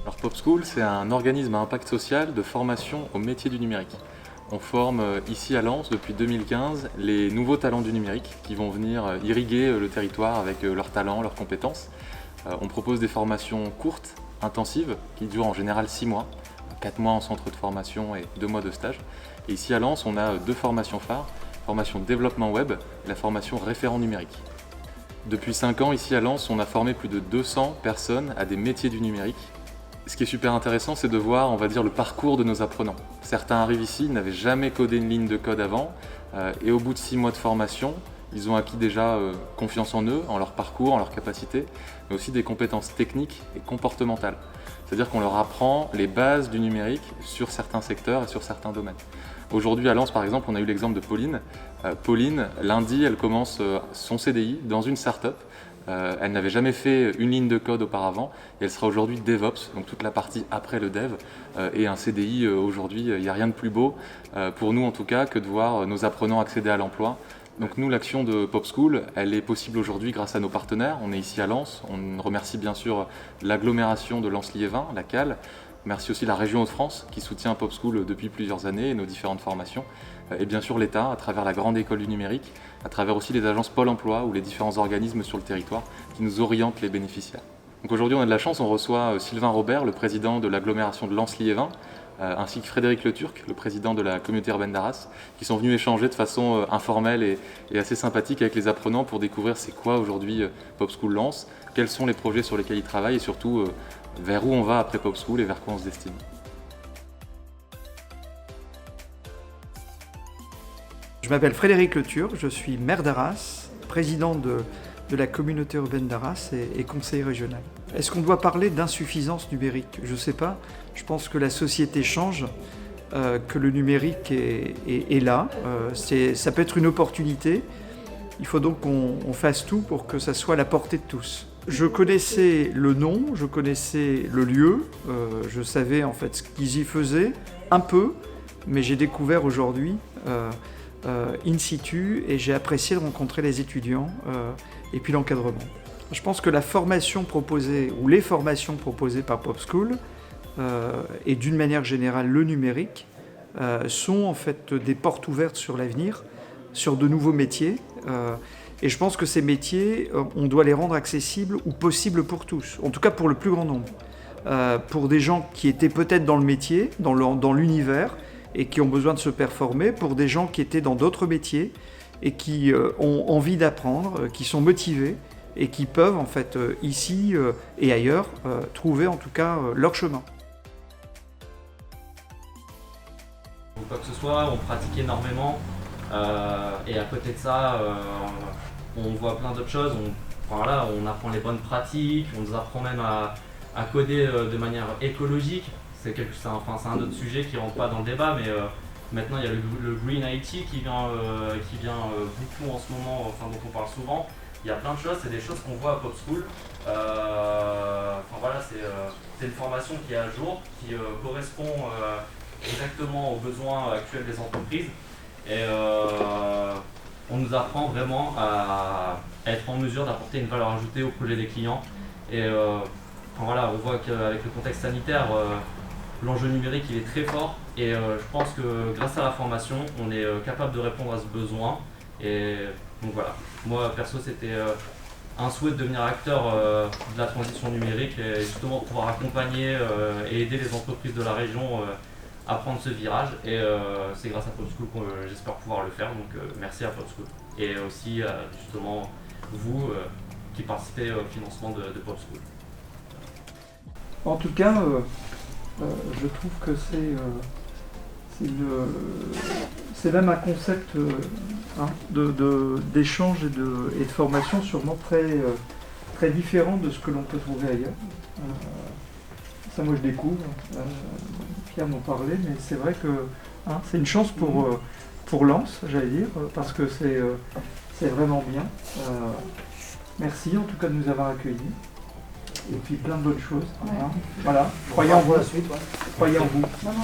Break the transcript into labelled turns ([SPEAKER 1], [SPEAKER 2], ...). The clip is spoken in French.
[SPEAKER 1] Alors PopSchool, c'est un organisme à impact social de formation au métier du numérique. On forme ici à Lens depuis 2015 les nouveaux talents du numérique qui vont venir irriguer le territoire avec leurs talents, leurs compétences. On propose des formations courtes, intensives, qui durent en général 6 mois, 4 mois en centre de formation et 2 mois de stage. Et ici à Lens, on a 2 formations phares, formation développement web et la formation référent numérique. Depuis 5 ans, ici à Lens, on a formé plus de 200 personnes à des métiers du numérique. Ce qui est super intéressant, c'est de voir, on va dire, le parcours de nos apprenants. Certains arrivent ici, ils n'avaient jamais codé une ligne de code avant, et au bout de 6 mois de formation, ils ont acquis déjà confiance en eux, en leur parcours, en leurs capacités, mais aussi des compétences techniques et comportementales. C'est-à-dire qu'on leur apprend les bases du numérique sur certains secteurs et sur certains domaines. Aujourd'hui à Lens, par exemple, on a eu l'exemple de Pauline. Pauline, lundi, elle commence son CDI dans une start-up. Elle n'avait jamais fait une ligne de code auparavant et elle sera aujourd'hui DevOps, donc toute la partie après le dev. Et un CDI aujourd'hui, il n'y a rien de plus beau, pour nous en tout cas, que de voir nos apprenants accéder à l'emploi. Donc nous, l'action de PopSchool, elle est possible aujourd'hui grâce à nos partenaires. On est ici à Lens, on remercie bien sûr l'agglomération de Lens-Liévin, la CAL. Merci aussi la région Hauts-de-France qui soutient PopSchool depuis plusieurs années et nos différentes formations. Et bien sûr l'État, à travers la Grande École du Numérique, à travers aussi les agences Pôle Emploi ou les différents organismes sur le territoire qui nous orientent les bénéficiaires. Donc aujourd'hui on a de la chance, on reçoit Sylvain Robert, le président de l'agglomération de Lens-Liévin, ainsi que Frédéric Le Turc, le président de la communauté urbaine d'Arras, qui sont venus échanger de façon informelle et assez sympathique avec les apprenants pour découvrir c'est quoi aujourd'hui PopSchool Lens, quels sont les projets sur lesquels ils travaillent et surtout vers où on va après PopSchool et vers quoi on se destine.
[SPEAKER 2] Je m'appelle Frédéric Le Turc, je suis maire d'Arras, président de la communauté urbaine d'Arras et conseiller régional. Est-ce qu'on doit parler d'insuffisance numérique? Je ne sais pas. Je pense que la société change, que le numérique est là. Ça peut être une opportunité. Il faut donc qu'on fasse tout pour que ça soit à la portée de tous. Je connaissais le nom, je connaissais le lieu, je savais en fait ce qu'ils y faisaient, un peu, mais j'ai découvert aujourd'hui in situ et j'ai apprécié de rencontrer les étudiants et puis l'encadrement. Je pense que la formation proposée ou les formations proposées par PopSchool et d'une manière générale le numérique sont en fait des portes ouvertes sur l'avenir, sur de nouveaux métiers. Et je pense que ces métiers, on doit les rendre accessibles ou possibles pour tous, en tout cas pour le plus grand nombre. Pour des gens qui étaient peut-être dans le métier, dans l'univers, et qui ont besoin de se performer, pour des gens qui étaient dans d'autres métiers et qui ont envie d'apprendre, qui sont motivés et qui peuvent en fait ici et ailleurs trouver en tout cas leur chemin.
[SPEAKER 3] Ou quoi que ce soit, on pratique énormément et à côté de ça, on voit plein d'autres choses. On apprend les bonnes pratiques, on nous apprend même à coder de manière écologique. C'est un autre sujet qui ne rentre pas dans le débat, mais maintenant il y a le Green IT qui vient beaucoup en ce moment, dont on parle souvent. Il y a plein de choses, c'est des choses qu'on voit à PopSchool. C'est une formation qui est à jour, qui correspond exactement aux besoins actuels des entreprises. Et on nous apprend vraiment à être en mesure d'apporter une valeur ajoutée au projet des clients. Et on voit qu'avec le contexte sanitaire, l'enjeu numérique il est très fort et je pense que grâce à la formation, on est capable de répondre à ce besoin. Et donc voilà, moi perso c'était un souhait de devenir acteur de la transition numérique et justement pouvoir accompagner et aider les entreprises de la région à prendre ce virage. Et c'est grâce à PopSchool que j'espère pouvoir le faire, donc merci à PopSchool. Et aussi justement vous qui participez au financement de PopSchool.
[SPEAKER 2] En tout cas, je trouve que c'est même un concept d'échange et de formation sûrement très différent de ce que l'on peut trouver ailleurs. Ça, moi, je découvre. Pierre m'en parlait, mais c'est vrai que c'est une chance pour Lens, j'allais dire, parce que c'est vraiment bien. Merci en tout cas de nous avoir accueillis. Et puis plein de bonnes choses. Voilà. Croyez en vous. Croyez en vous. Voilà.